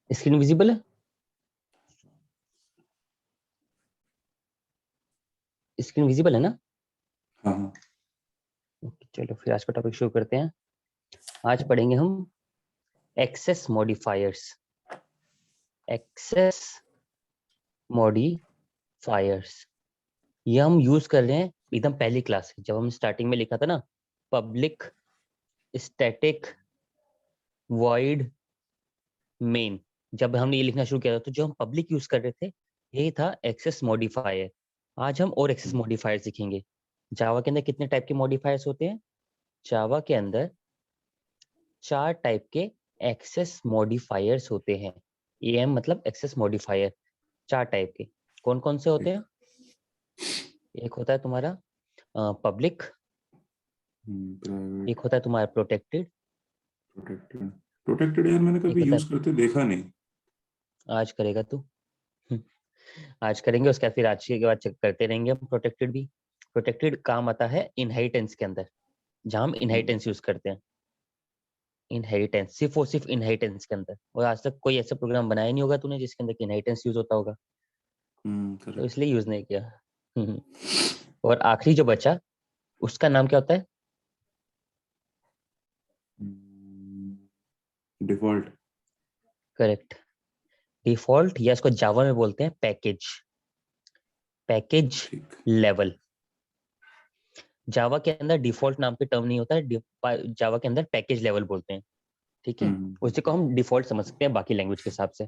Screen visible है? Screen visible है ना? हाँ। चलो फिर आज का टॉपिक शुरू करते हैं। आज पढ़ेंगे हम एक्सेस मॉडिफायर्स। एक्सेस मॉडिफायर्स ये हम यूज कर रहे हैं एकदम पहली क्लास से, जब हम स्टार्टिंग में लिखा था ना, पब्लिक स्टैटिक वॉइड मेन। जब हमने ये लिखना शुरू किया था तो जो हम पब्लिक यूज कर रहे थे ये था एक्सेस मॉडिफायर। आज हम और एक्सेस मॉडिफायर सीखेंगे। जावा के अंदर कितने टाइप के मॉडिफायर्स होते हैं? जावा के अंदर 4 टाइप के एक्सेस मॉडिफायर्स होते हैं। एएम मतलब एक्सेस मॉडिफायर, 4 टाइप के। कौन कौन से होते हैं? एक होता है तुम्हारा पब्लिक, एक होता है तुम्हारा प्रोटेक्टेड। प्रोटेक्टेड यार मैंने कभी यूज करते देखा नहीं। आज करेगा तू। आज करेंगे, उसके बाद फिर आज के बाद चेक करते रहेंगे हम। प्रोटेक्टेड भी, प्रोटेक्टेड काम आता है इनहेरिटेंस के अंदर, जहां हम इनहेरिटेंस यूज करते हैं। इनहेरिटेंस सिर्फ और सिर्फ इनहेरिटेंस के अंदर। और आज तक कोई ऐसा प्रोग्राम बनाया नहीं होगा तूने जिसके अंदर इनहेरिटेंस यूज होता होगा, तो इसलिए यूज नहीं किया। और आखिरी जो बचा उसका नाम क्या होता है? डिफॉल्ट। करेक्ट, डिफॉल्ट, या इसको जावा में बोलते हैं पैकेज। Package level. जावा के अंदर डिफॉल्ट नाम के टर्म नहीं होता है, जावा के अंदर पैकेज लेवल बोलते हैं। ठीक है, उसी को हम डिफॉल्ट समझ सकते हैं बाकी लैंग्वेज के हिसाब से।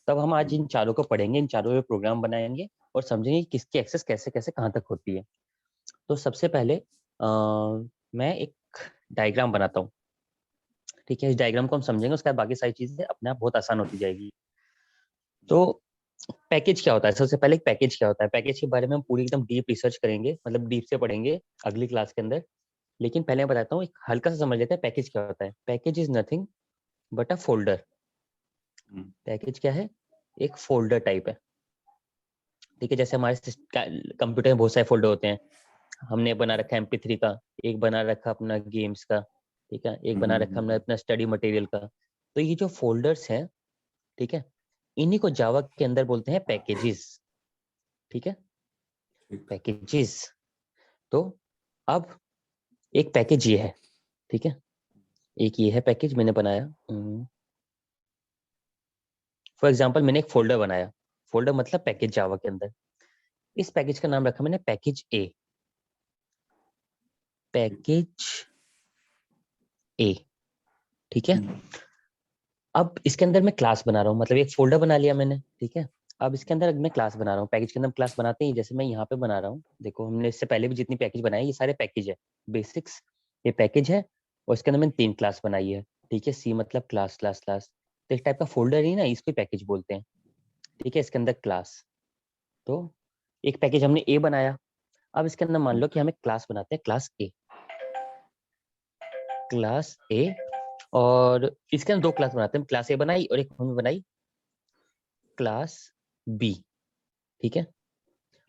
तब हम आज इन चारों को पढ़ेंगे, इन चारों पे प्रोग्राम बनाएंगे और समझेंगे किसकी एक्सेस कैसे कैसे कहाँ तक होती है। तो सबसे पहले मैं एक डायग्राम बनाता हूँ। ठीक है, इस डायग्राम को हम समझेंगे, उसके बाद बाकी सारी चीजें अपने आप बहुत आसान होती जाएगी। तो पैकेज क्या होता है? सबसे पहले पैकेज क्या होता है, पैकेज के बारे में हम पूरी एकदम डीप रिसर्च करेंगे, मतलब डीप से पढ़ेंगे अगली क्लास के अंदर। लेकिन पहले मैं बताता हूँ, एक हल्का सा समझ लेते हैं पैकेज क्या होता है। Package is nothing but a folder. Package क्या है? एक फोल्डर टाइप है। ठीक है, जैसे हमारे कंप्यूटर में बहुत सारे फोल्डर होते हैं। हमने बना रखा है MP3 का, एक बना रखा अपना गेम्स का, ठीक है, एक बना रखा हमने अपना स्टडी मटेरियल का। तो ये जो फोल्डर्स हैं, ठीक है, इन्हीं को जावा के अंदर बोलते हैं पैकेजेस। ठीक है, पैकेजेस। तो अब एक पैकेज ये है, ठीक है, एक ये है पैकेज मैंने बनाया। फॉर एग्जांपल मैंने एक फोल्डर बनाया, फोल्डर मतलब पैकेज जावा के अंदर। इस पैकेज का नाम रखा मैंने पैकेज ए। पैकेज ए, ठीक है। अब इसके अंदर मैं क्लास बना रहा हूँ, मतलब एक फोल्डर बना लिया मैंने, ठीक है। अब इसके अंदर मैं क्लास बना रहा हूँ। पैकेज के अंदर क्लास बनाते ही, जैसे मैं यहाँ पे बना रहा हूँ, देखो हमने इससे पहले भी जितनी पैकेज बनाई ये सारे पैकेज है। बेसिक्स ये पैकेज है, और इसके अंदर मैंने 3 क्लास बनाई है। ठीक है, सी मतलब क्लास क्लास क्लास। तो इस टाइप का फोल्डर ही ना, इसको पैकेज बोलते हैं। ठीक है, इसके अंदर क्लास। तो एक पैकेज हमने ए बनाया। अब इसके अंदर मान लो कि हमें क्लास बनाते हैं क्लास ए। क्लास ए, और इसके अंदर 2 क्लास बनाते हैं। क्लास ए बनाई और एक हमने बनाई क्लास बी। ठीक है,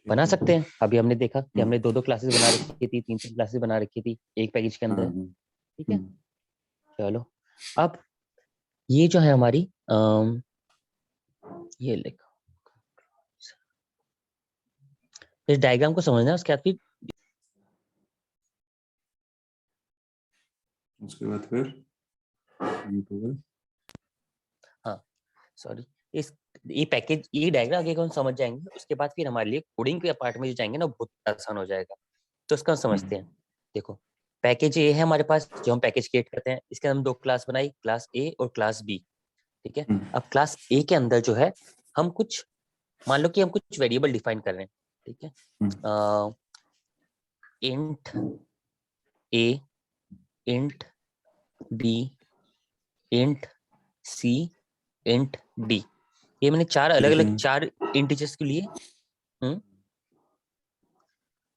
बना सकते हैं। अभी हमने देखा कि हमने 2-2 क्लासेस बना रखी थी, 3-3 क्लासेस बना रखी थी एक पैकेज के अंदर। ठीक है, चलो अब ये जो है हमारी ये लिखो, इस डायग्राम को समझना है। उसके बाद फिर हाँ सॉरी, इस ये पैकेज ये डायग्राम आगे हम समझ जाएंगे, उसके बाद फिर हमारे लिए कोडिंग के पार्ट में जो जाएंगे ना बहुत आसान हो जाएगा। तो उसका हम समझते हैं। देखो पैकेज ए है हमारे पास, जो हम पैकेज क्रिएट करते हैं। इसके अंदर हम 2 क्लास बनाई, क्लास ए और क्लास बी। ठीक है, अब क्लास ए के अंदर जो है हम कुछ, मान लो कि हम कुछ वेरिएबल डिफाइन कर रहे हैं। ठीक है, इंट ए, इंट बी, इंट सी, इंट डी। ये मैंने 4 अलग अलग 4 इंटीजर्स के लिए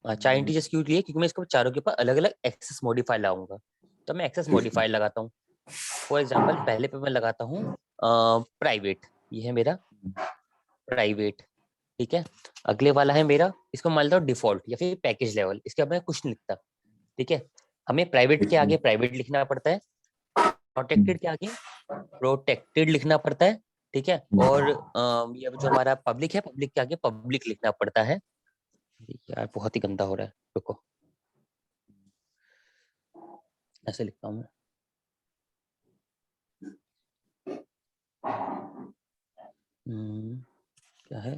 4 इंटीजर्स के लिए, क्योंकि मैं इसको चारों के ऊपर अलग अलग एक्सेस मॉडिफायर लगाऊंगा। तो मैं एक्सेस मॉडिफायर लगाता हूँ। फॉर एग्जांपल पहले पे मैं लगाता हूँ प्राइवेट, ये है मेरा प्राइवेट। ठीक है, अगले वाला है मेरा, इसको मान लेता हूँ डिफॉल्ट या फिर पैकेज लेवल। इसके बाद मैं कुछ नहीं लिखता। ठीक है, हमें प्राइवेट के आगे प्राइवेट लिखना पड़ता है, प्रोटेक्टेड के आगे प्रोटेक्टेड लिखना पड़ता है, ठीक है। और ये जो हमारा पब्लिक है, पब्लिक के आगे पब्लिक लिखना पड़ता है। यार बहुत ही गंदा हो रहा है, रुको, ऐसे लिखता हूँ मैं। क्या है,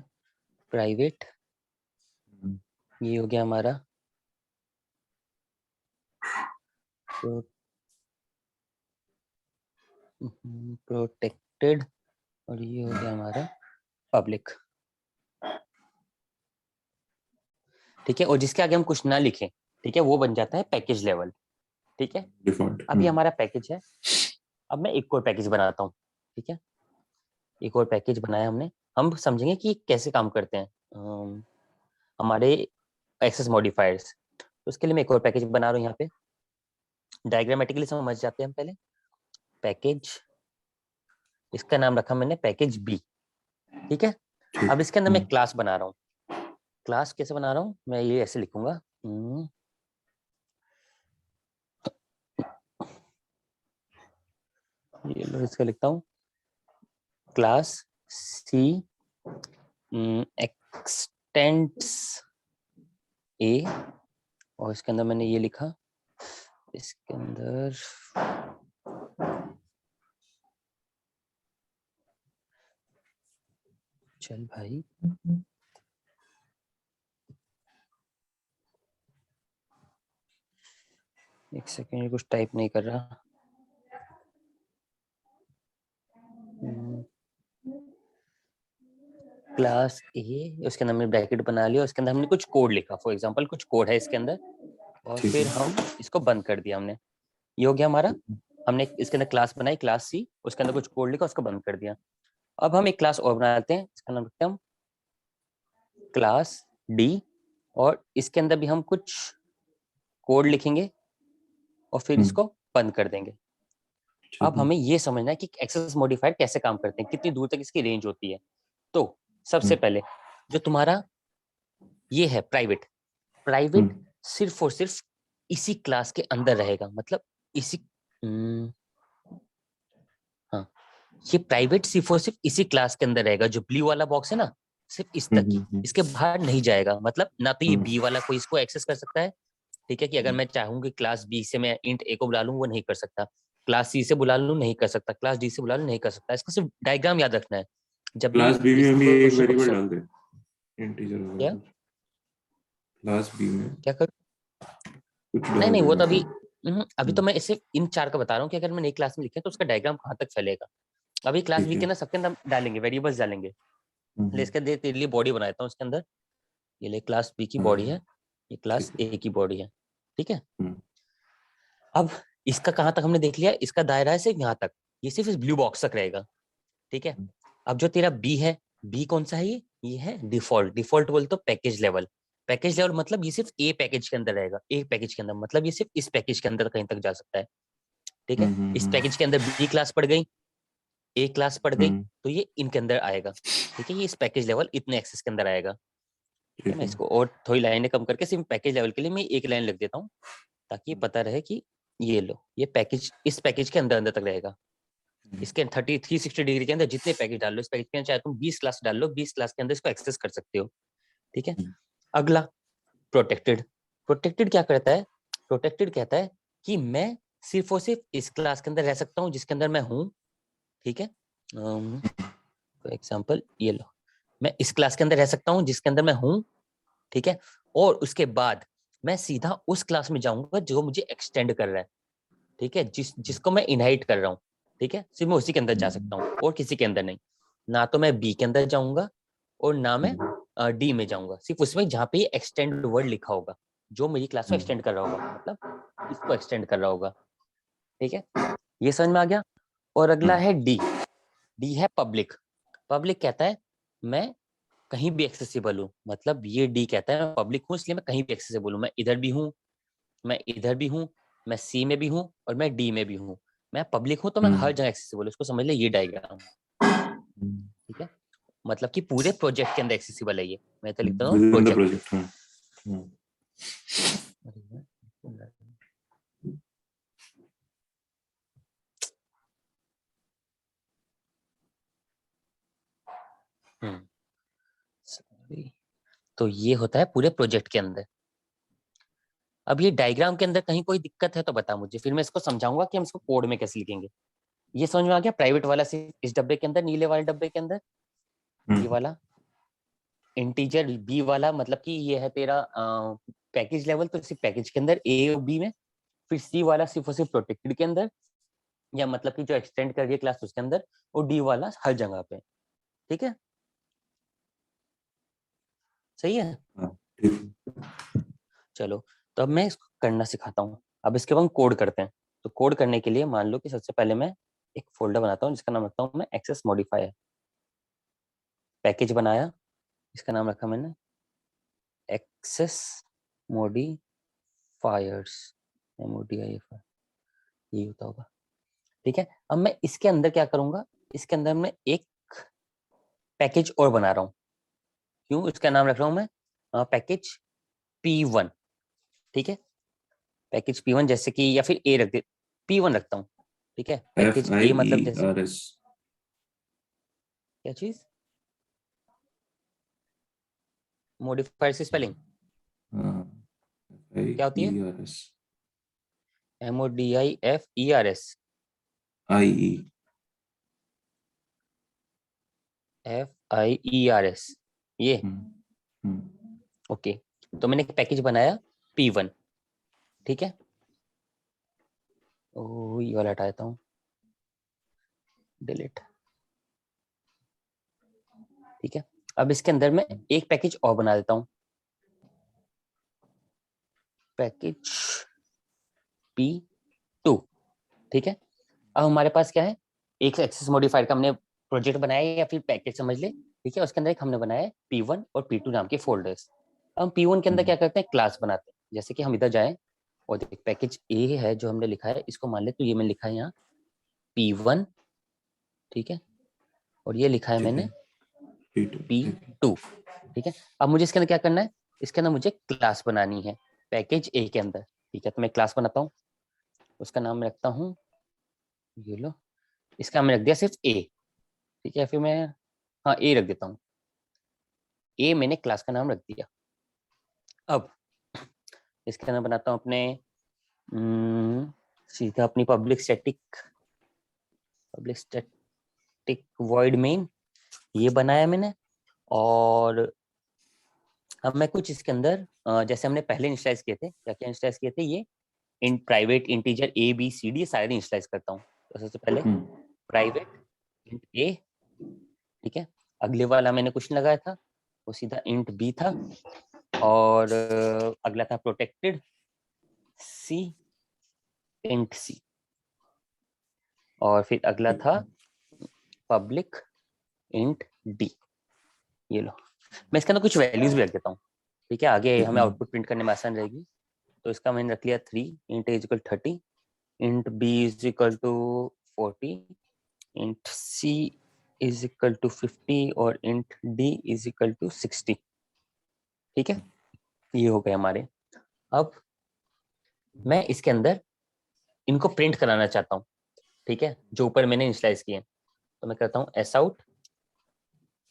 प्राइवेट, ये हो गया हमारा प्रोटेक्टेड, और ये हो गया हमारा पब्लिक, ठीक है। और जिसके आगे हम कुछ ना लिखें, ठीक है, वो बन जाता है पैकेज लेवल, ठीक है। डिफॉल्ट। अब ये हमारा पैकेज है। अब मैं एक और पैकेज बनाता हूँ, ठीक है। एक और पैकेज बनाया हमने, हम समझेंगे कि कैसे काम करते हैं हमारे एक्सेस मॉडिफायर्स। तो उसके लिए मैं एक और पैकेज बना रहा हूँ यहाँ पे। डायग्रामेटिकली समझ जाते हैं हम पहले। पैकेज, इसका नाम रखा मैंने पैकेज बी, ठीक है। अब इसके अंदर मैं क्लास बना रहा हूँ। क्लास कैसे बना रहा हूँ मैं, ये ऐसे लिखूंगा, ये लो, इसका लिखता हूँ क्लास सी एक्सटेंड्स ए, और इसके अंदर मैंने ये लिखा, इसके अंदर चल भाई, एक सेकेंड, कुछ टाइप नहीं कर रहा। क्लास ए, उसके अंदर मैंने ब्रैकेट बना लिया, उसके अंदर हमने कुछ कोड लिखा, फॉर एग्जांपल कुछ कोड है इसके अंदर, और फिर हम इसको बंद कर दिया हमने। ये हो गया हमारा, हमने इसके अंदर क्लास बनाई, क्लास सी, उसके अंदर कुछ कोड लिखा, उसको बंद कर दिया। अब हम एक क्लास और बनाते हैं, इसका नाम रखते हैं हम क्लास डी, और इसके अंदर भी हम कुछ कोड लिखेंगे और फिर इसको बंद कर देंगे। अब हमें ये समझना है कि एक्सेस मॉडिफायर कैसे काम करते हैं, कितनी दूर तक इसकी रेंज होती है। तो सबसे पहले जो तुम्हारा ये है प्राइवेट, प्राइवेट सिर्फ और सिर्फ इसी क्लास के अंदर रहेगा, मतलब इसी हाँ, ये प्राइवेट सिर्फ और सिर्फ इसी क्लास के अंदर रहेगा। जो ब्लू वाला बॉक्स है ना, सिर्फ इस तक ही, इसके बाहर नहीं जाएगा। मतलब ना तो ये बी वाला कोई इसको एक्सेस कर सकता है, ठीक है, कि अगर मैं चाहूंगी क्लास बी से मैं इंट ए को बुला लूं, वो नहीं कर सकता। क्लास सी से बुला लूं, नहीं कर सकता। क्लास डी से बुला लूं, नहीं कर सकता। इसका सिर्फ डायग्राम याद रखना है। जब भी क्लास बी में भी एक इसको वेरिएबल डाल दे, इंटीजर क्या वगैरह। क्लास बी में क्या कर, कुछ नहीं डाल नहीं, वो देगा तो अभी तो। अभी तो मैं इसे इन चार का बता रहा हूँ कि अगर मैं नई क्लास में लिखे तो उसका डायग्राम कहाँ तक फैलेगा। अभी क्लास ठीक बी है। के अंदर सबके अंदर डालेंगे, वेरिएबल्स डालेंगे। इसके अंदर तेरे लिए बॉडी बनाता हूँ इसके अंदर। ये ले, क्लास बी की बॉडी है, ये क्लास ठीक है। ए की बॉडी है, ठीक है। अब इसका कहाँ तक हमने देख लिया, इसका दायरा है सिर्फ यहाँ तक, ये सिर्फ इस ब्लू बॉक्स तक रहेगा, ठीक है। अब जो तेरा बी है, बी कौन सा है, ये है डिफॉल्ट। डिफॉल्ट बोल तो पैकेज लेवल, पैकेज लेवल मतलब ये सिर्फ ए पैकेज के अंदर रहेगा। ए पैकेज के अंदर मतलब ये सिर्फ इस पैकेज के अंदर कहीं तक जा सकता है, ठीक है। इस पैकेज के अंदर बी क्लास पड़ गई, ए क्लास पड़ गई, तो ये इनके अंदर आएगा, ठीक है। ये इस पैकेज लेवल इतने एक्सेस के अंदर आएगा, ठीक है। मैं इसको और थोड़ी लाइनें कम करके सिर्फ पैकेज लेवल के लिए मैं एक लाइन लिख देता हूँ, ताकि ये पता रहे कि ये लो, ये पैकेज इस पैकेज के अंदर अंदर तक रहेगा। इसके 360 डिग्री के अंदर जितने पैकेज डाल लो इस पैकेज के अंदर, चाहे तुम 20 क्लास डाल लो, 20 क्लास के अंदर इसको एक्सेस कर सकते हो, ठीक है। अगला प्रोटेक्टेड। प्रोटेक्टेड क्या करता है, प्रोटेक्टेड कहता है कि मैं सिर्फ और सिर्फ इस क्लास के अंदर रह सकता हूँ जिसके अंदर मैं हूँ, ठीक है। फॉर एग्जाम्पल ये लो, मैं इस क्लास के अंदर रह सकता हूँ जिसके अंदर मैं हूँ, ठीक है। और उसके बाद मैं सीधा उस क्लास में जाऊंगा जो मुझे एक्सटेंड कर रहा है, ठीक है, जिसको मैं इनहाइट कर रहा हूँ, ठीक है। सिर्फ मैं उसी के अंदर जा सकता हूँ और किसी के अंदर नहीं। ना तो मैं बी के अंदर जाऊंगा और ना मैं डी में जाऊंगा, सिर्फ उसमें जहाँ पे एक्सटेंड वर्ड लिखा होगा, जो मेरी क्लास को एक्सटेंड कर रहा होगा, मतलब इसको एक्सटेंड कर रहा होगा, ठीक है। ये समझ में आ गया। और अगला है डी। डी है पब्लिक। पब्लिक कहता है मैं कहीं भी एक्सेसिबल हूँ, मतलब ये डी कहता है मैं पब्लिक हूँ इसलिए मैं कहीं भी एक्सेसिबल हूँ। मैं इधर भी हूँ, मैं इधर भी हूँ, मैं सी में भी हूँ और मैं डी में भी हूँ। मैं पब्लिक हूँ तो मैं हर जगह एक्सेसिबल हूँ। इसको समझ ले, ये डायग्राम, ठीक है। मतलब कि पूरे प्रोजेक्ट के अंदर एक्सेसिबल है ये। मैं तो लिखता हूँ प्रोजेक्ट। तो ये होता है पूरे प्रोजेक्ट के अंदर। अब ये डायग्राम के अंदर कहीं कोई दिक्कत है तो बता मुझे, फिर मैं इसको समझाऊंगा कि हम इसको कोड में कैसे लिखेंगे। ये समझ में आ गया? प्राइवेट वाला सिर्फ इस डब्बे के अंदर, नीले वाले डब्बे के अंदर ये वाला इंटीजर बी वाला, मतलब कि ये है तेरा पैकेज लेवल, तो सिर्फ पैकेज के अंदर ए और बी में। फिर सी वाला सिर्फ और सिर्फ प्रोटेक्टेड के अंदर, या मतलब कि जो एक्सटेंड कर रही है क्लास उसके अंदर, और डी वाला हर जगह पे। ठीक है, सही है। चलो, तो अब मैं इसको करना सिखाता हूँ। अब इसके बाद हम कोड करते हैं। तो कोड करने के लिए मान लो कि सबसे पहले मैं एक फोल्डर बनाता हूँ जिसका नाम रखता हूँ मैं एक्सेस मॉडिफायर। पैकेज बनाया, इसका नाम रखा मैंने एक्सेस मॉडिफायर्स, MODIFR, ये होता होगा। ठीक है, अब मैं इसके अंदर क्या करूंगा, इसके अंदर मैं एक पैकेज और बना रहा हूँ। क्यों? इसका नाम रख रहा हूँ मैं पैकेज P1। ठीक है, पैकेज P1, जैसे कि, या फिर ए रख दे, P1 रखता हूँ। ठीक है, पैकेज ए मतलब जैसे FIERS। क्या चीज? मॉडिफायर से स्पेलिंग क्या होती है? FIERS। MODIFERS। IE। FIERS, ये ओके। तो मैंने एक पैकेज बनाया P1। ठीक है, ओ ये वाला हटा देता हूँ, डिलीट। ठीक है, अब इसके अंदर मैं एक पैकेज और बना देता हूँ, पैकेज P2। ठीक है, अब हमारे पास क्या है, एक एक्सेस मॉडिफायर का हमने प्रोजेक्ट बनाया, या फिर पैकेज समझ ले। ठीक है, उसके अंदर एक हमने बनाया P1 और P2 नाम के फोल्डर्स। अब हम P1 के अंदर क्या करते हैं, क्लास बनाते हैं। जैसे कि हम इधर जाएं और देख, पैकेज ए है जो हमने लिखा है, इसको मान ले, तो ये मैंने लिखा है यहाँ P1। ठीक है, और ये लिखा है मैंने P2। ठीक है, अब मुझे इसके अंदर क्या करना है, इसके अंदर मुझे क्लास बनानी है पैकेज ए के अंदर। ठीक है, तो मैं क्लास बनाता हूँ, उसका नाम रखता हूँ, ये लो, इसका नाम रख दिया सिर्फ ए। ठीक है, फिर मैं, हाँ ए रख देता हूँ, ए मैंने क्लास का नाम रख दिया। अब इसके अंदर बनाता हूँ अपने सीधा अपनी पब्लिक स्टैटिक वॉइड मेन, ये बनाया मैंने। और अब मैं कुछ इसके अंदर जैसे हमने पहले इंस्टाइज किए थे, क्या क्या इंस्टाइज किए थे, ये इन प्राइवेट इंटीजर ABCD सारे इंस्टाइज करता हूँ। तो सबसे पहले प्राइवेट इंट ए। ठीक है, अगले वाला मैंने कुछ लगाया था, वो सीधा इंट बी था। और अगला था प्रोटेक्टेड सी, इंट सी। और फिर अगला था पब्लिक इंट डी। ये लो, मैं इसके अंदर कुछ वैल्यूज भी रख देता हूँ। ठीक है, आगे हमें आउटपुट प्रिंट करने में आसान रहेगी। तो इसका मैंने रख लिया 3, int a equal 30, int b is equal to 40, int c is equal to 50, और int d is equal to 60। ठीक है, ये हो गए हमारे। अब मैं इसके अंदर इनको प्रिंट कराना चाहता हूँ। ठीक है, जो ऊपर मैंने इनिशियलाइज किए, तो मैं करता हूँ S out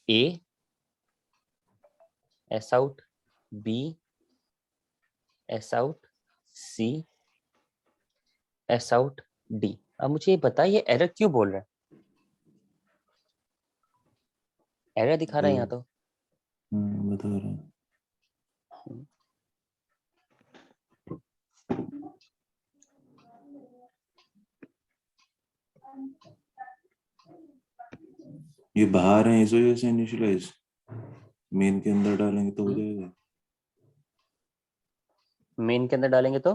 A, S out B, S out C, S out D. अब मुझे ये बता, ये एरर क्यों बोल रहा है? एरर दिखा रहा है यहाँ तो। बता रहा हूँ। ये बाहर है इस वजह से इनिशियलाइज, मेन के अंदर डालेंगे तो हो जाएगा। मेन के अंदर डालेंगे तो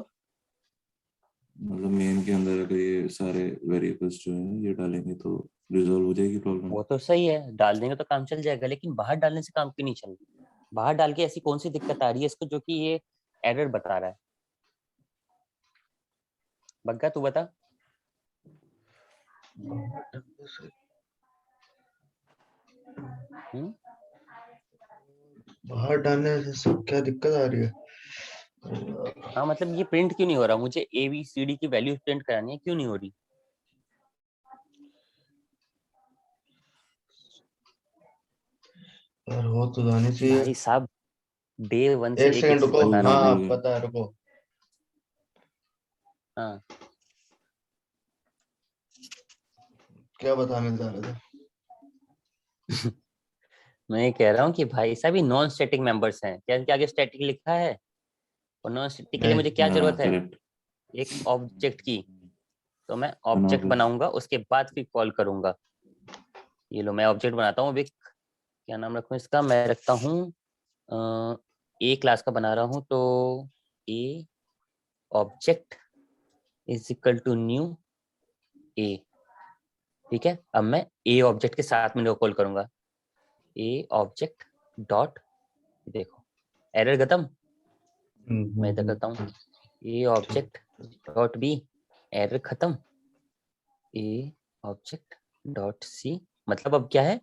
मतलब मेन के अंदर अगर ये सारे वेरिएबल्स जो हैं ये डालेंगे तो रिजॉल्व हो जाएगी प्रॉब्लम। वो तो सही है, डाल देंगे तो काम चल जाएगा, लेकिन बाहर डालने से काम क्यों नहीं चल रहा? बाहर डाल के ऐसी कौन सी दिक्कत आ रही है इसको, जो कि ये एरर बता रहा है? बग्गा तू बता। बाहर डालने से क्या दिक्कत आ रही है? हाँ, मतलब ये प्रिंट क्यों नहीं हो रहा? मुझे ABCD की वैल्यू प्रिंट करानी है, क्यों नहीं हो रही? यार हो तो जानी चाहिए। भाई साहब, डे 1 से एक एक सेकंड चीज रुको, बता रहा हूँ। हाँ भूल गया। पता है, रुको। हाँ, क्या बताने जा रहे थे? मैं ये कह रहा हूँ कि भाई साहब ये नॉन स्टैटिक मेंबर्स हैं। क्या इनके आगे स्टैटिक लिखा है? और नॉन स्टैटिक के लिए मुझे क्या हाँ जरूरत है? करेक्ट। एक ऑब्जेक्ट की। तो मैं बनाओ ऑब्जेक्ट फिर। बनाऊंगा, उसके बाद फिर कॉल करूंगा। ये लो, मैं ऑब्जेक्ट बनाता हूँ। विक, क्या नाम रखूँ इसका? मैं रखता हूँ ए क्लास का बना रहा हूँ, तो A object is equal to new A. ठीक है, अब मैं ए ऑब्जेक्ट के साथ में कॉल करूंगा। ए ऑब्जेक्ट डॉट, देखो एरर खत्म। मैं इधर करता हूँ A object dot B, error खत्म। ए ऑब्जेक्ट डॉट सी, मतलब अब क्या है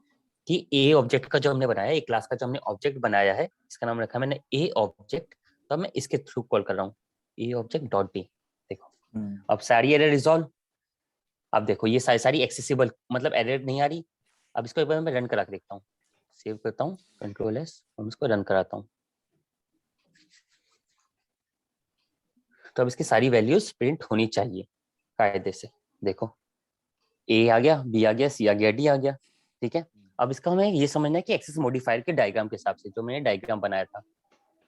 कि ए ऑब्जेक्ट का जो हमने बनाया, ए क्लास का जो हमने ऑब्जेक्ट बनाया है, इसका नाम रखा मैंने ए ऑब्जेक्ट। तो मैं इसके थ्रू कॉल कर रहा हूँ, ए ऑब्जेक्ट डॉट डी। देखो अब सारी एरर रिजॉल्व। अब देखो ये सारी सारी एक्सेसिबल, मतलब एरर नहीं आ रही। अब इसको एक बार मैं रन करा के देखता हूँ। सेव करता हूँ, कंट्रोल एस, हम इसको रन कराता हूँ। तो अब इसकी सारी वैल्यूज प्रिंट होनी चाहिए कायदे से। देखो ए आ गया, बी आ गया, सी आ गया, डी आ गया। ठीक है, अब इसका हमें ये समझना है कि एक्सेस मॉडिफायर के डायग्राम के हिसाब से जो मैंने डायग्राम बनाया था।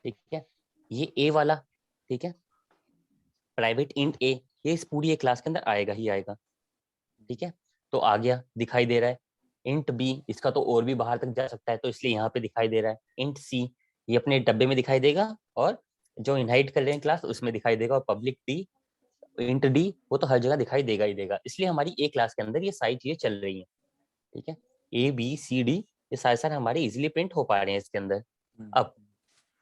ठीक है, ये ए वाला, ठीक है, प्राइवेट इंट ए, ये इस पूरी ए क्लास के अंदर आएगा ही आएगा। ठीक है, तो आ गया, दिखाई दे रहा है। इंट बी, इसका तो और भी बाहर तक जा सकता है, तो इसलिए यहाँ पे दिखाई दे रहा है। इंट सी, ये अपने डब्बे में दिखाई देगा, और जो इनहाइट कर रहे हैं क्लास उसमें दिखाई देगा। और पब्लिक डी, इंट डी, वो तो हर जगह दिखाई देगा ही देगा। इसलिए हमारी ए क्लास के अंदर ये सारी चीजें चल रही हैं। ठीक है, ए बी सी डी, ये सारे सारे हमारे इजीली प्रिंट हो पा रहे हैं इसके अंदर। अब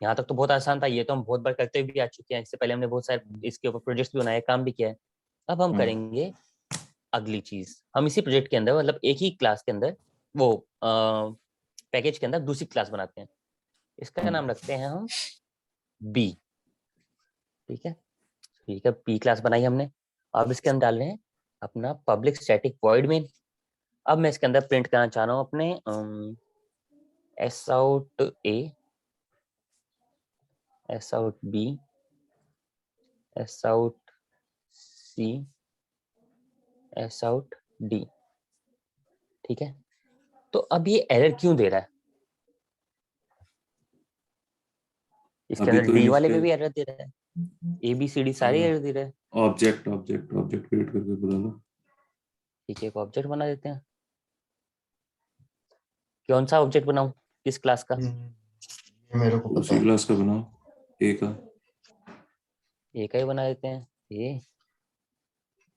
यहाँ तक तो बहुत आसान था, ये तो हम बहुत बार करते भी आ चुके हैं। इससे पहले हमने बहुत सारे इसके ऊपर प्रोजेक्ट्स भी बनाए, काम भी किया है। अब हम करेंगे अगली चीज। हम इसी प्रोजेक्ट के अंदर, मतलब एक ही क्लास के अंदर, वो पैकेज के अंदर दूसरी क्लास बनाते हैं। इसका नाम रखते हैं हम बी। ठीक है, ठीक है, बी क्लास बनाई हमने। अब इसके अंदर डाल रहे हैं अपना पब्लिक स्टैटिक वॉइड मेन। अब मैं इसके अंदर प्रिंट करना चाह रहा हूँ अपने S out A, S out B, S out C, S out D. ठीक है, तो अब ये एरर क्यों दे रहा है? इसके अभी अंदर तो डी इस वाले पे पे भी एरर दे रहा है, ए बी सी डी सारे एरर दे रहा है। ऑब्जेक्ट ऑब्जेक्ट ऑब्जेक्ट क्रिएट करके बुला लो। ठीक है, एक ऑब्जेक्ट बना देते हैं। कौन सा ऑब्जेक्ट बनाऊं, किस क्लास का? ये मेरे को पता उसी है। क्लास का बनाओ, ए का। ए का ही बना देते हैं।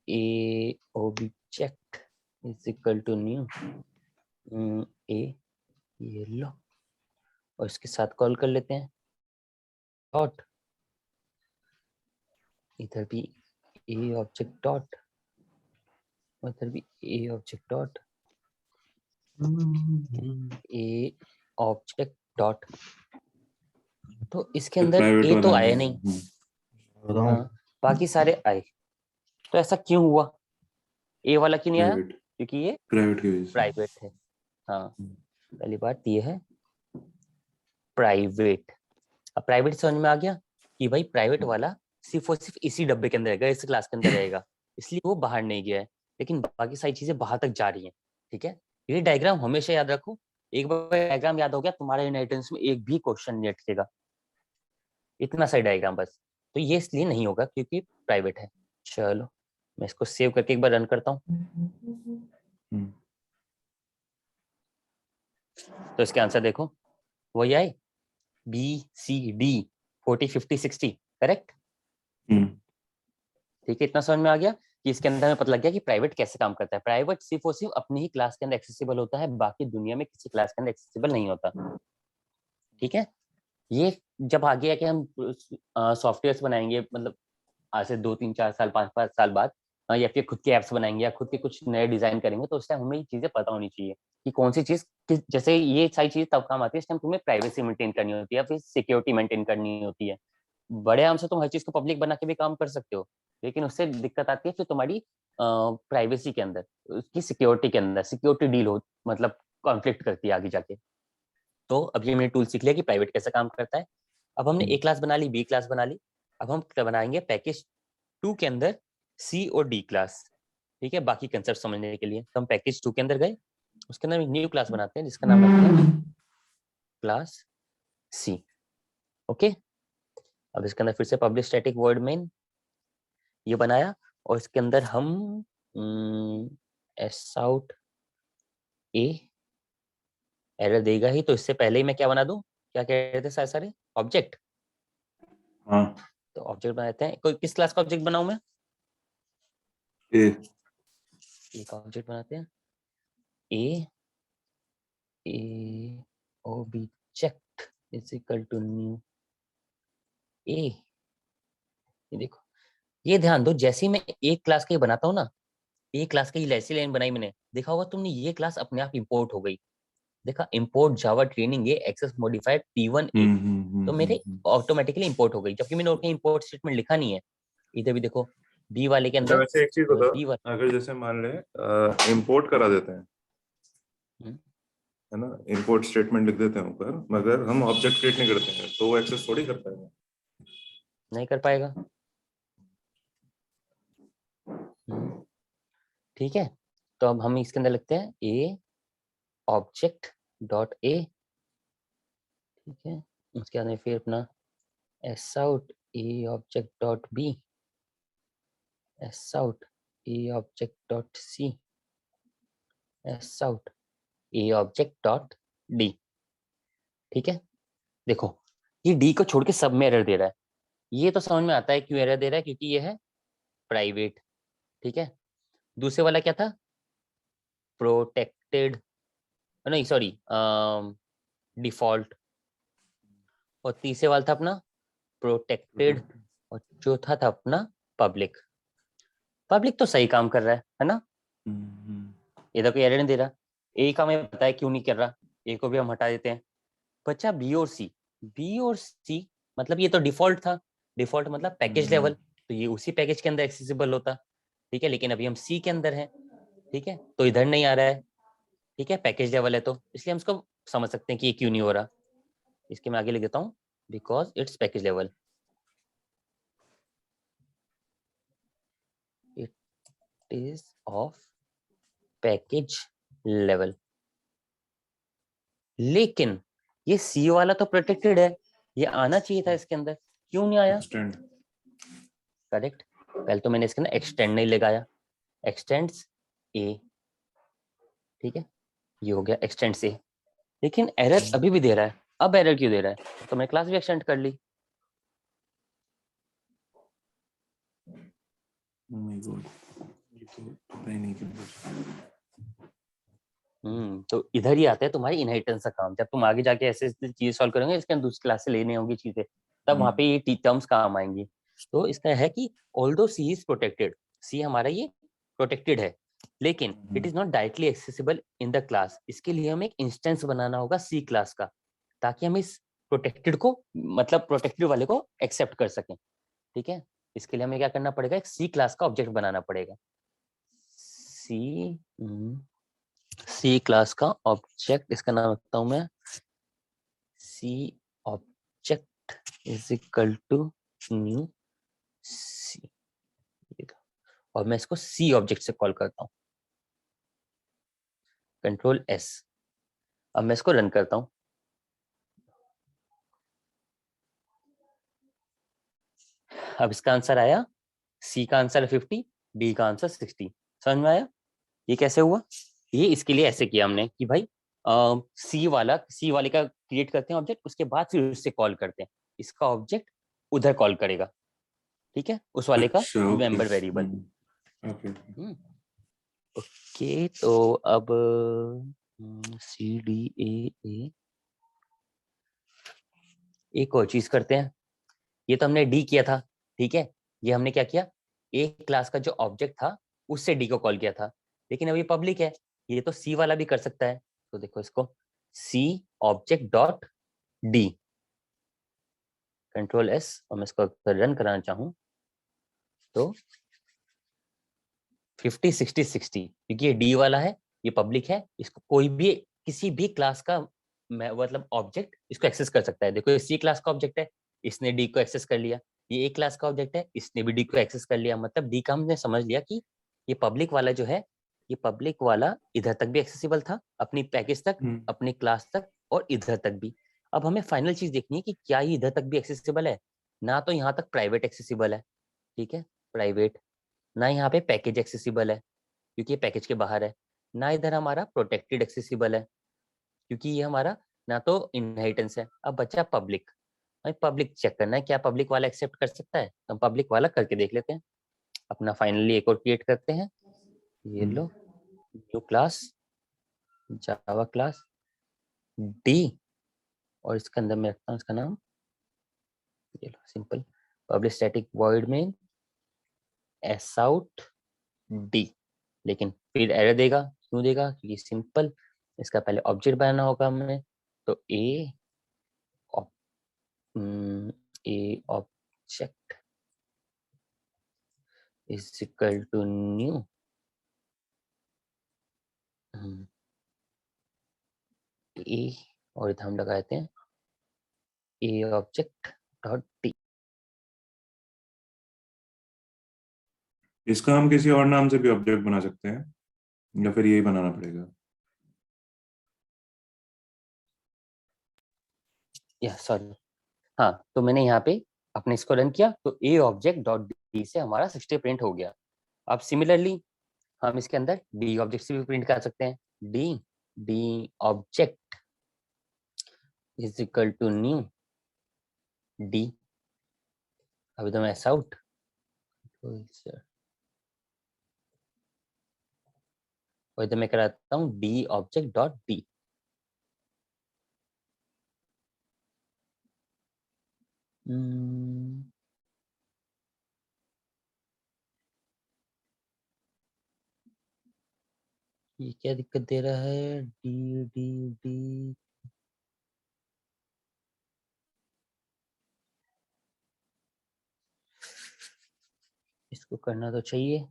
A object is equal to new A, ये लो, और इसके साथ कॉल कर लेते हैं डॉट, इधर भी ए ऑब्जेक्ट डॉट, उधर भी ए ऑब्जेक्ट डॉट, ए ऑब्जेक्ट डॉट। तो इसके अंदर प्राइवेट ए तो वाला नहीं आया है। नहीं। बताऊं? हाँ, बाकी सारे आए। तो ऐसा क्यों हुआ? ए वाला क्यों नहीं आया? प्राइवेट, क्योंकि ये प्राइवेट की वजह से। प्राइवेट है। हाँ, पहली बात ये है, प्राइवेट। अब प्राइवेट समझ में आ गया कि भाई प्राइवेट वाला सिर्फ और सिर्फ इसी डब्बे के अंदर रहेगा, इस क्लास के अंदर रहेगा, इसलिए वो बाहर नहीं गया है। लेकिन बाकी सारी चीजें बाहर तक जा रही हैं। ठीक है, ये डायग्राम हमेशा याद रखो। एक बार डायग्राम याद हो गया, तुम्हारे इनहेरिटेंस में एक भी क्वेश्चन नहीं अटकेगा। इतना सा डायग्राम बस। तो ये इसलिए नहीं होगा क्योंकि प्राइवेट है। चलो, मैं इसको सेव करके एक बार रन करता हूँ। तो इसके आंसर देखो, वही आए, बी सी डी, 40 50 60, करेक्ट। ठीक है, इतना समझ में आ गया कि इसके अंदर हमें पता लग गया कि प्राइवेट कैसे काम करता है। प्राइवेट सिर्फ और सिर्फ अपनी ही क्लास के अंदर एक्सेसिबल होता है, बाकी दुनिया में किसी क्लास के अंदर एक्सेसिबल नहीं होता। ठीक है, ये जब आ गया कि हम सॉफ्टवेयर बनाएंगे, मतलब आज से 2 3 4 साल 5 5 साल बाद, या फिर खुद के एप्स बनाएंगे या खुद के कुछ नए डिजाइन करेंगे, तो उस टाइम हमें ये चीजें पता होनी चाहिए कि कौन सी चीज किस, जैसे ये सारी चीजें तब काम आती है इस टाइम तुम्हें प्राइवेसी मेंटेन करनी होती है या फिर सिक्योरिटी मेंटेन करनी होती है। बड़े आराम से तुम हर चीज को पब्लिक बना के भी काम कर सकते हो, लेकिन उससे दिक्कत आती है फिर तुम्हारी प्राइवेसी के अंदर, उसकी सिक्योरिटी के अंदर सिक्योरिटी डील हो, मतलब कॉन्फ्लिक्ट करती है आगे जाके। तो अब ये मैंने टूल सीख लिया कि प्राइवेट कैसे काम करता है। अब हमने ए क्लास बना ली, बी क्लास बना ली, अब हम बनाएंगे पैकेज 2 के अंदर सी और डी क्लास, ठीक है, बाकी कंसेप्ट समझने के लिए। तो हम पैकेज 2 के अंदर गए, उसके अंदर न्यू क्लास बनाते हैं जिसका नाम रखते हैं क्लास सी। ओके, अब इसके अंदर फिर से पब्लिक स्टैटिक वर्ड मेन ये बनाया, और इसके अंदर हम एस आउट ए एरर देगा ही, तो इससे पहले ही मैं क्या बना दूं, क्या कह रहे थे सारे सारे ऑब्जेक्ट। हाँ, तो ऑब्जेक्ट बनाते हैं, कोई किस क्लास का ऑब्जेक्ट बनाऊं मैं, ए एक ऑब्जेक्ट बनाते हैं A object is equal to new A. ये देखो, ये ध्यान दो, जैसे ही मैं एक क्लास का ही बनाता हूँ ना, एक क्लास की ऐसी लाइन बनाई मैंने, देखा होगा तुमने, ये क्लास अपने आप इंपोर्ट हो गई। देखा, इंपोर्ट जावा ट्रेनिंग ये एक्सेस मॉडिफाइड P1 ए, तो मेरे ऑटोमेटिकली इंपोर्ट हो गई, जबकि मैंने और कहीं इंपोर्ट स्टेटमेंट लिखा नहीं है। इधर भी देखो, बी वाले के अंदर वैसे एक चीज बता, बी वाला, अगर जैसे मान ले इंपोर्ट करा देते हैं, है ना, इंपोर्ट स्टेटमेंट लिख देते हैं ऊपर, मगर हम ऑब्जेक्ट क्रिएट नहीं करते हैं, तो वो एक्सेस थोड़ी कर पाएगा। नहीं कर पाएगा। ठीक है, तो अब हम इसके अंदर लिखते हैं ए ऑब्जेक्ट डॉट ए, ठीक है, उसके अंदर फिर अपना S out a object dot b, S out a object dot c, S out a object dot d. ठीक है, देखो ये डी को छोड़ के सब में एरर दे रहा है। ये तो समझ में आता है क्यों एरर दे रहा है, क्योंकि ये है प्राइवेट। ठीक है, दूसरे वाला क्या था, प्रोटेक्टेड, नहीं सॉरी डिफॉल्ट, और तीसरे वाला था अपना प्रोटेक्टेड, और चौथा था अपना पब्लिक। पब्लिक तो सही काम कर रहा है ना, इधर कोई एरर नहीं दे रहा। ए का हमें पता है क्यों नहीं कर रहा, ए को भी हम हटा देते हैं। बचा बी और सी, बी और सी मतलब ये तो डिफॉल्ट था, डिफॉल्ट मतलब पैकेज लेवल, तो ये उसी पैकेज के अंदर एक्सेसिबल होता। ठीक है, लेकिन अभी हम सी के अंदर हैं, ठीक है, तो इधर नहीं आ रहा है। ठीक है, पैकेज लेवल है, तो इसलिए हम इसको समझ सकते हैं कि ये क्यों नहीं हो रहा। इसके मैं आगे लिख देता हूँ, because it's package level, it is of package level. लेकिन ये सी वाला तो प्रोटेक्टेड है, ये आना चाहिए था इसके अंदर, क्यों नहीं आया। करेक्ट, पहले तो मैंने इसके अंदर एक्सटेंड नहीं लगाया, एक्सटेंड्स ए, ठीक है, ये हो गया एक्सटेंड्स ए, लेकिन एरर अभी भी दे रहा है। अब एरर क्यों दे रहा है, तो मैं क्लास भी एक्सटेंड कर ली। तो इधर ही आता है तुम्हारी इनहेरिटेंस का काम। जब तुम आगे जाके ऐसे चीजें सॉल्व करोगे, इसके अंदर दूसरी क्लास से लेने होंगी चीजें, तब वहां पे ये टर्म्स काम आएंगी। तो इसका है कि ऑल्दो सी इज प्रोटेक्टेड, सी हमारा ये प्रोटेक्टेड है, लेकिन it is not directly accessible in the class. इसके लिए हमें एक इंस्टेंस बनाना होगा सी क्लास का, ताकि हम इस प्रोटेक्टेड को, मतलब प्रोटेक्टेड वाले को एक्सेप्ट कर सकें। ठीक है, इसके लिए हमें क्या करना पड़ेगा, एक सी क्लास का ऑब्जेक्ट बनाना पड़ेगा। सी क्लास का ऑब्जेक्ट, इसका नाम रखता हूं मैं C object is equal to new C, और मैं इसको सी ऑब्जेक्ट से कॉल करता हूं, कंट्रोल एस। अब मैं इसको रन करता हूं, अब इसका आंसर आया, सी का आंसर 50, डी का आंसर 60। समझ में आया ये कैसे हुआ। ये इसके लिए ऐसे किया हमने कि भाई सी वाले का क्रिएट करते हैं ऑब्जेक्ट, उसके बाद फिर उससे कॉल करते हैं, इसका ऑब्जेक्ट उधर कॉल करेगा। ठीक है, उस वाले का मेंबर वेरिएबल। ओके, तो अब सी डी ए, एक और चीज करते हैं। ये तो हमने डी किया था, ठीक है, ये हमने क्या किया, एक क्लास का जो ऑब्जेक्ट था उससे डी को कॉल किया था, लेकिन अभी पब्लिक है, ये तो सी वाला भी कर सकता है। तो देखो इसको C object dot D, control S, और मैं इसको रन कराना चाहूँ तो 50 60 60, क्योंकि ये डी वाला है, ये पब्लिक है, इसको कोई भी किसी भी क्लास का मतलब ऑब्जेक्ट इसको एक्सेस कर सकता है। देखो ये सी क्लास का ऑब्जेक्ट है, इसने डी को एक्सेस कर लिया, ये एक क्लास का ऑब्जेक्ट है, इसने भी डी को एक्सेस कर लिया, मतलब डी का हमने समझ लिया कि ये पब्लिक वाला जो है, ये पब्लिक वाला इधर तक भी एक्सेसिबल था, अपनी पैकेज तक, अपनी क्लास तक और इधर तक भी। अब हमें फाइनल चीज देखनी है कि क्या ये इधर तक भी एक्सेसिबल है। ना तो यहाँ तक प्राइवेट एक्सेसिबल है, ठीक है, प्राइवेट, ना यहाँ पे पैकेज एक्सेसिबल है क्योंकि ये पैकेज के बाहर है, ना इधर हमारा प्रोटेक्टेड एक्सेसिबल है क्योंकि ये हमारा ना तो इनहेरिटेंस है। अब बचा पब्लिक, हमें पब्लिक चेक करना है क्या पब्लिक वाला एक्सेप्ट कर सकता है, तो हम पब्लिक वाला करके देख लेते हैं। अपना फाइनली एक और क्रिएट करते हैं, ये लो, new class, Java class D, और इसके अंदर मैं रखता हूँ इसका नाम, ये लो सिंपल, पब्लिक स्टैटिक वॉइड में एस आउट डी। लेकिन फिर एरर देगा, क्यों देगा, क्योंकि सिंपल इसका पहले ऑब्जेक्ट बनाना होगा हमें, तो A object is equal to new A, और इधर हम लगाते हैं ए ऑब्जेक्ट डॉट डी। इसका हम किसी और नाम से भी ऑब्जेक्ट बना सकते हैं या फिर यही बनाना पड़ेगा? या सॉरी, हाँ, तो मैंने यहाँ पे अपने इसको रन किया तो ए ऑब्जेक्ट डॉट डी से हमारा 60 प्रिंट हो गया। अब सिमिलरली हम इसके अंदर डी ऑब्जेक्ट से भी प्रिंट कर सकते हैं, d d object is equal to new d. अभी तो मैं एस आउट, और इधर मैं कराता हूँ डी ऑब्जेक्ट डॉट डी। ये क्या दिक्कत दे रहा है, डी डी डी, इसको करना तो चाहिए।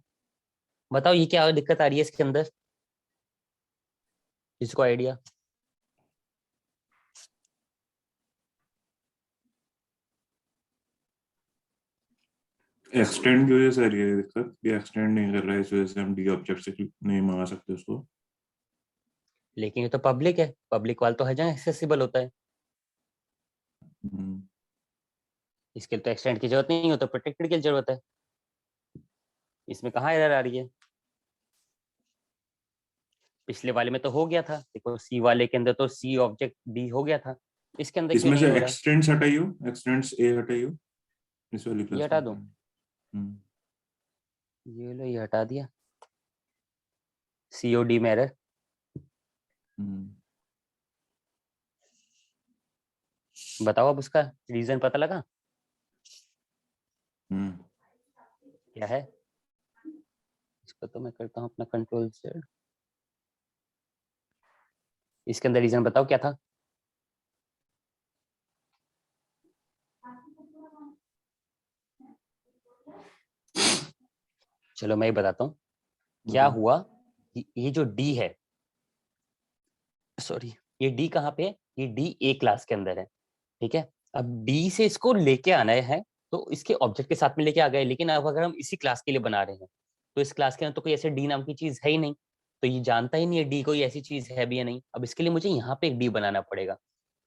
बताओ ये क्या दिक्कत आ रही है इसके अंदर, इसको आइडिया। एक्सटेंड की वजह से आ रही है दिक्कत, ये एक्सटेंड नहीं कर रहा है, इस वजह से हम डी ऑब्जेक्ट से नहीं मंगा सकते उसको। लेकिन ये तो पब्लिक है, पब्लिक वाला तो हर जगह एक्सेसिबल होता है, इसके लिए तो एक्सटेंड की जरूरत नहीं होता, प्रोटेक्टेड की जरूरत है। इसमें कहाँ एरर आ रही है, पिछले वाले में तो हो गया था, देखो सी वाले के अंदर तो सी ऑब्जेक्ट डी हो गया था, इसके अंदर क्यों इसमें नहीं से हो रहा। एक्सटेंड्स हटाइयो, एक्सटेंड्स ए हटाइयो इस वाली ये क्लास हटा में। दूं, ये लो ये हटा दिया, COD में एरर। बताओ अब उसका रीजन पता लगा क्या है। इसको तो मैं करता हूँ अपना कंट्रोल से, इसके अंदर रीजन बताओ क्या था। चलो मैं ही बताता हूँ क्या हुआ कि ये जो डी है, सॉरी ये डी कहाँ पे है, ये डी ए क्लास के अंदर है, ठीक है। अब डी से इसको लेके आना है तो इसके ऑब्जेक्ट के साथ में लेके आ गए, लेकिन अब अगर हम इसी क्लास के लिए बना रहे हैं तो इस क्लास के अंदर तो कोई ऐसे डी नाम की चीज है ही नहीं, तो ये जानता ही नहीं है डी कोई ऐसी चीज है भी या नहीं। अब इसके लिए मुझे यहाँ पे एक डी बनाना पड़ेगा।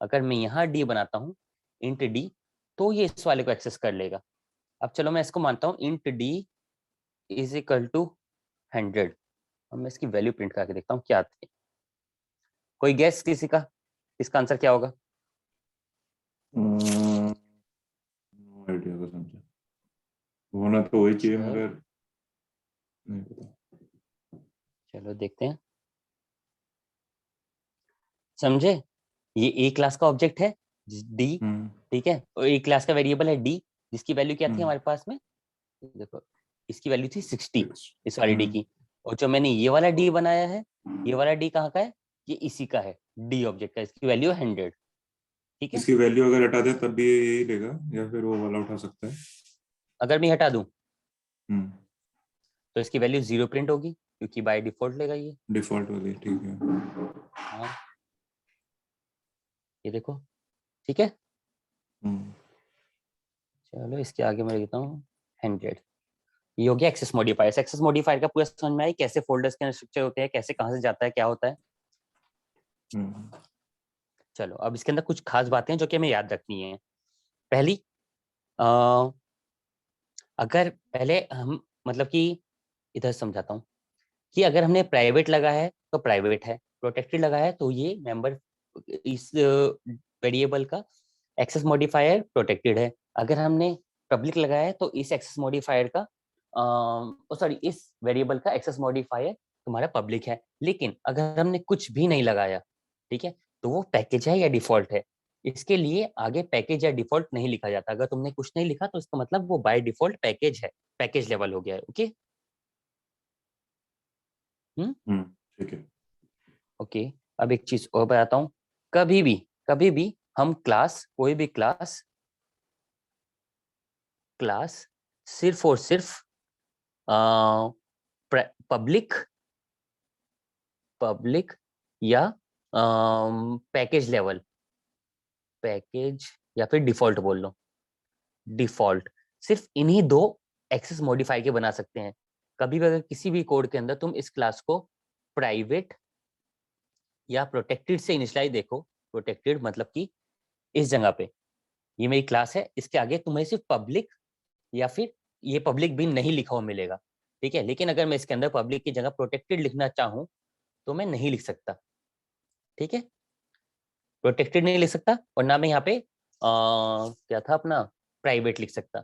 अगर मैं यहाँ डी बनाता हूँ इंट डी, तो ये इस वाले को एक्सेस कर लेगा। अब चलो मैं इसको मानता हूँ int d is equal to 100। अब मैं इसकी वैल्यू प्रिंट करके देखता हूँ क्या आती है। कोई गैस किसी का, इसका आंसर क्या होगा। आइडिया का समझा, होना तो वही चाहिए चलो मगर नहीं पता। चलो देखते हैं, समझे, ये ए क्लास का ऑब्जेक्ट है डी, ठीक है, और ए क्लास का वेरिएबल है डी, जिसकी वैल्यू क्या थी हमारे पास में, देखो इसकी वैल्यू थी 60 इस वाली डी की। और जो मैंने ये वाला डी बनाया है, ये वाला डी कहाँ का है, ये इसी का है, डी ऑब्जेक्ट का, इसकी वैल्यू 100, ठीक है। इसकी वैल्यू अगर हटा दे तब भी यही लेगा या फिर वो वाला उठा सकता है? अगर मैं हटा दूं तो इसकी वैल्यू 0 प्रिंट होगी क्योंकि बाय डिफॉल्ट लेगा ये, डिफॉल्ट वाली, ठीक है। हाँ ये देखो, ठीक है। चलो इसके आगे मैं लिखता हूँ 100। ये हो गया एक्सेस मॉडिफायर। एक्सेस मॉडिफायर का पूरा समझ में आया कैसे फोल्डर्स के स्ट्रक्चर होते हैं, कैसे कहाँ से जाता है, क्या होता है। चलो अब इसके अंदर कुछ खास बातें हैं जो कि हमें याद रखनी है। पहली, अगर पहले हम मतलब कि इधर समझाता हूँ कि अगर हमने प्राइवेट लगा है तो प्राइवेट है, प्रोटेक्टेड लगा है तो ये मेंबर इस वेरिएबल का एक्सेस मॉडिफायर प्रोटेक्टेड है। अगर हमने पब्लिक लगाया है तो इस एक्सेस मॉडिफायर का सॉरी इस वेरिएबल का एक्सेस मॉडिफायर तुम्हारा पब्लिक है। लेकिन अगर हमने कुछ भी नहीं लगाया, ठीक है, तो वो पैकेज है या डिफॉल्ट है। इसके लिए आगे पैकेज या डिफॉल्ट नहीं लिखा जाता। अगर तुमने कुछ नहीं लिखा तो इसका मतलब वो बाय डिफॉल्ट पैकेज है, पैकेज लेवल हो गया है। ओके ठीक है। ओके अब एक चीज और बताता हूँ। कभी भी हम क्लास, कोई भी क्लास सिर्फ और सिर्फ पब्लिक या पैकेज या फिर डिफॉल्ट बोल लो, डिफॉल्ट सिर्फ इन्हीं दो एक्सेस मॉडिफाई के बना सकते हैं। कभी भी अगर किसी भी कोड के अंदर तुम इस क्लास को प्राइवेट या प्रोटेक्टेड से इनिशियलाइज देखो, प्रोटेक्टेड मतलब कि इस जगह पे ये मेरी क्लास है, इसके आगे तुम्हें सिर्फ पब्लिक या फिर ये पब्लिक भी नहीं लिखा हुआ मिलेगा, ठीक है। लेकिन अगर मैं इसके अंदर पब्लिक की जगह प्रोटेक्टेड लिखना चाहूँ तो मैं नहीं लिख सकता, ठीक है। प्रोटेक्टेड नहीं लिख सकता और ना मैं यहाँ पे क्या था अपना प्राइवेट लिख सकता,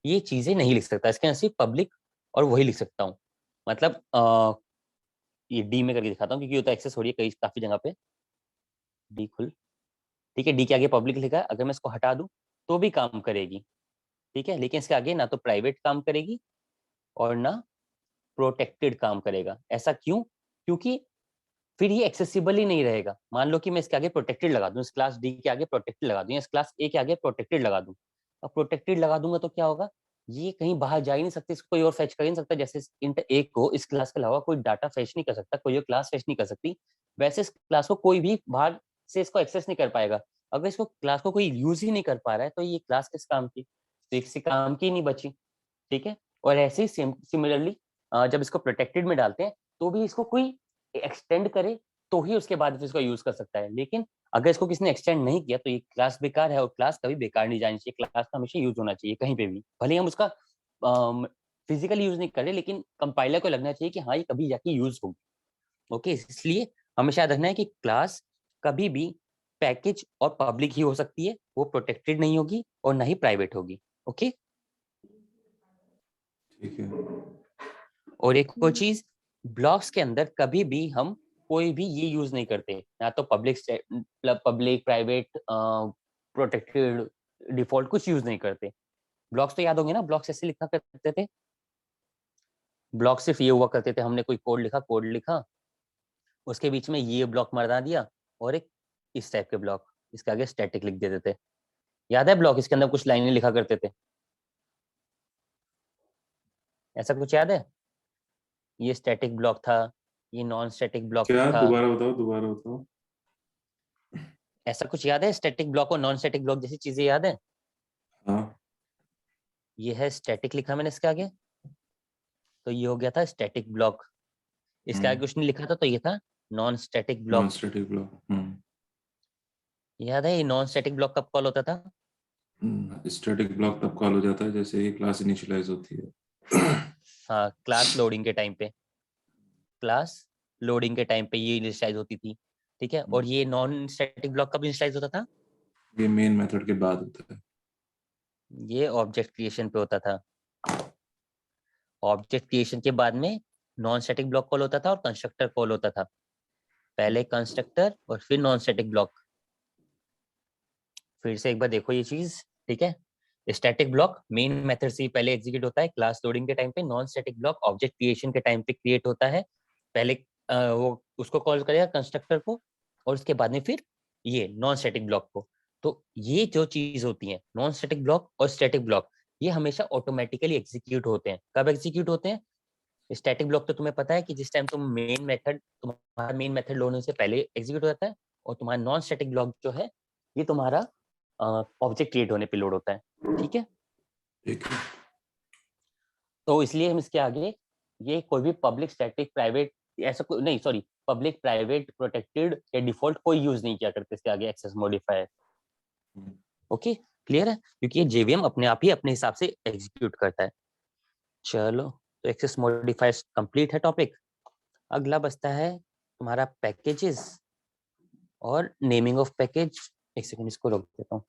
ये चीजें नहीं लिख सकता। इसके अंदर सिर्फ पब्लिक और वही लिख सकता हूँ। मतलब ये डी में करके दिखाता हूँ क्योंकि होता एक्सेस हो रही है कई काफी जगह पे। डी खुल, ठीक है, डी के आगे पब्लिक लिखा है, अगर मैं इसको हटा दूं तो भी काम करेगी, ठीक है। लेकिन इसके आगे ना तो प्राइवेट काम करेगी और ना प्रोटेक्टेड काम करेगा। ऐसा क्यों? क्योंकि फिर ये एक्सेसिबल ही नहीं रहेगा। मान लो कि मैं इसके आगे प्रोटेक्टेड लगा दूं, इस क्लास डी के आगे प्रोटेक्टेड लगा दूं, या इस क्लास ए के आगे प्रोटेक्टेड लगा दूं। अब प्रोटेक्टेड लगा दूंगा तो क्या होगा, ये कहीं बाहर जा ही नहीं सकती, इसको कोई और फेच कर ही नहीं सकता। जैसे इंट ए को इस क्लास के अलावा कोई डाटा फेच नहीं कर सकता, कोई और क्लास फेच नहीं कर सकती, वैसे इस क्लास को कोई भी बाहर से इसको एक्सेस नहीं कर पाएगा। अगर इसको क्लास को कोई यूज ही नहीं कर पा रहा है तो ये क्लास किस काम की, तो किसी काम की नहीं बची, ठीक है। और ऐसे ही सिमिलरली जब इसको प्रोटेक्टेड में डालते हैं तो भी इसको कोई एक्सटेंड करे तो ही उसके बाद इसको यूज कर सकता है। लेकिन अगर इसको किसी ने एक्सटेंड नहीं किया तो ये क्लास बेकार है, और क्लास कभी बेकार नहीं जानी चाहिए। क्लास का हमेशा यूज होना चाहिए कहीं पे भी, भले ही हम उसका फिजिकली यूज नहीं करें, लेकिन कंपाइलर को लगना चाहिए कि हाँ ये कभी जाके यूज होगी। ओके, इसलिए हमेशा याद रखना है कि क्लास कभी भी पैकेज और पब्लिक ही हो सकती है, वो प्रोटेक्टेड नहीं होगी और ना ही प्राइवेट होगी। ओके, ठीक है। और एक और चीज, ब्लॉक्स के अंदर कभी भी हम कोई भी ये यूज नहीं करते, ना तो पब्लिक प्राइवेट प्रोटेक्टेड डिफॉल्ट कुछ यूज नहीं करते। ब्लॉक्स तो याद होंगे ना, ब्लॉक्स ऐसे लिखा करते थे। ब्लॉक सिर्फ ये हुआ करते थे, हमने कोई कोड लिखा, उसके बीच में ये ब्लॉक मरना दिया और एक इस टाइप के ब्लॉक, इसके आगे स्टैटिक लिख देते थे। याद है ब्लॉक, इसके अंदर कुछ लाइनें लिखा करते थे, ऐसा कुछ याद है? ये स्टैटिक ब्लॉक था, ये नॉन स्टैटिक ब्लॉक क्या, था। दोबारा बताओ। ऐसा कुछ याद है? स्टैटिक ब्लॉक और नॉन स्टैटिक ब्लॉक जैसी चीजें याद है? हाँ। ये है स्टैटिक लिखा मैंने इसके आगे, तो ये हो गया था स्टैटिक ब्लॉक। इसके आगे कुछ नहीं लिखा था तो ये था non static non block. Static block. याद है ये नॉन स्टैटिक ब्लॉक कब कॉल होता था? स्टैटिक ब्लॉक तब कॉल हो जाता है जैसे ही क्लास इनिशियलाइज होती है। हाँ, क्लास लोडिंग के टाइम पे, क्लास लोडिंग के टाइम पे ये इनिशियलाइज होती थी, ठीक है। और ये नॉन स्टैटिक ब्लॉक कब इनिशियलाइज होता था? ये मेन मेथड के बाद होता है। ये ऑब्जेक्ट क्रिएशन पे होता था। ऑब्जेक्ट क्रिएशन के बाद में नॉन स्टैटिक ब्लॉक कॉल होता था और कंस्ट्रक्टर कॉल होता था। पहले कंस्ट्रक्टर और फिर नॉन स्टैटिक ब्लॉक। फिर से एक बार देखो ये चीज, ठीक है। स्टैटिक ब्लॉक मेन मेथड से पहले एग्जीक्यूट होता है क्लास लोडिंग के टाइम पे। Non static block object creation के टाइम पे क्रिएट होता है। पहले वो उसको कॉल करेगा कंस्ट्रक्टर को, और उसके बाद में फिर ये नॉन स्टैटिक ब्लॉक को। तो ये जो चीज होती है नॉन स्टैटिक ब्लॉक और स्टैटिक ब्लॉक, ये हमेशा ऑटोमेटिकली एग्जीक्यूट होते हैं। कब एग्जीक्यूट होते हैं? स्टैटिक ब्लॉक तो तुम्हें पता है कि जिस टाइम तुम्हारा मेन मेथड लोड होने से पहले एग्जीक्यूट हो जाता है, और तुम्हारा नॉन स्टैटिक ब्लॉक जो है ये तुम्हारा ऑब्जेक्ट क्रिएट होने पे लोड होता है। ठीक है। ठीक है। तो इसलिए हम इसके आगे ये कोई भी पब्लिक स्टैटिक प्राइवेट ऐसा कोई नहीं, सॉरी, पब्लिक प्राइवेट प्रोटेक्टेड या डिफॉल्ट कोई यूज नहीं किया करते इसके आगे एक्सेस मॉडिफायर। ओके, क्लियर है, क्योंकि ये जेवीएम अपने आप ही अपने हिसाब से एग्जीक्यूट करता है। चलो, तो एक्सेस मॉडिफायर्स कंप्लीट है टॉपिक। अगला बचता है तुम्हारा पैकेजेस और नेमिंग ऑफ पैकेज। एक सेकंड इसको रोक देता हूँ।